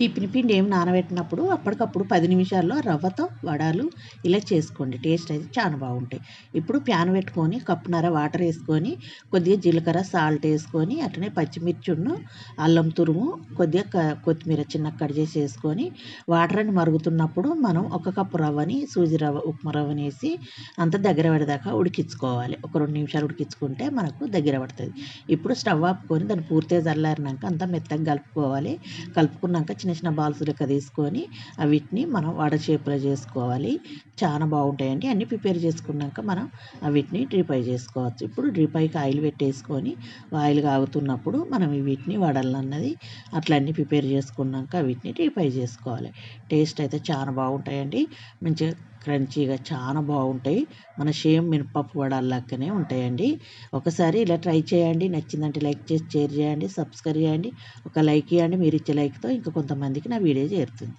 Tiffin పిండి ఏం నానబెట్టినప్పుడు అప్పటికప్పుడు 10 నిమిషాల్లో రవ్వతో వడలు ఇలా చేసుకోండి. టేస్ట్ అయితే చాలా బాగుంటాయి. ఇప్పుడు ప్యాన్ పెట్టుకొని కప్పున్నర వాటర్ వేసుకొని కొద్దిగా జీలకర్ర సాల్ట్ వేసుకొని అట్లనే పచ్చిమిర్చిను అల్లం తురుము కొద్దిగా కొత్తిమీర చిన్నగా కట్ చేసి వేసుకొని వాటర్ అని మరుగుతున్నప్పుడు మనం 1 కప్పు రవ్వని సూజీ రవ్వ ఉప్మా రవ్వని వేసి అంత దగ్గర పడేదాకా ఉడికించుకోవాలి. ఒక 2 నిమిషాలు ఉడికించుకుంటే మనకు దగ్గర పడుతుంది. ఇప్పుడు స్టవ్ ఆపుకొని దాన్ని పూర్తిగా చల్లారినాక అంతా మెత్తగా కలుపుకోవాలి. కలుపుకున్నాక చిన్న చిన్న బాల్స్ లెక్క తీసుకొని వీటిని మనం వడ షేప్లో చేసుకోవాలి. చాలా బాగుంటాయండి. అన్నీ ప్రిపేర్ చేసుకున్నాక మనం వీటిని డీప్ ఫ్రై చేసుకోవచ్చు. ఇప్పుడు డీప్ ఫ్రైకి ఆయిల్ పెట్టేసుకొని ఆయిల్ కాగుతున్నప్పుడు మనం వీటిని వడలన్నది అట్లా అన్నీ ప్రిపేర్ చేసుకున్నాక వీటిని డీప్ ఫ్రై చేసుకోవాలి. టేస్ట్ అయితే చాలా బాగుంటాయండి. మంచిగా క్రంచీగా చాలా బాగుంటాయి. మన సేమ్ మినపప్పు వడల్లాగానే ఉంటాయండి. ఒకసారి ఇలా ట్రై చేయండి. నచ్చిందంటే లైక్ చేసి షేర్ చేయండి, సబ్స్క్రైబ్ చేయండి. ఒక లైక్ ఇవ్వండి. మీరు ఇచ్చే లైక్తో ఇంకా కొంతమందికి నా వీడియో చేరుతుంది.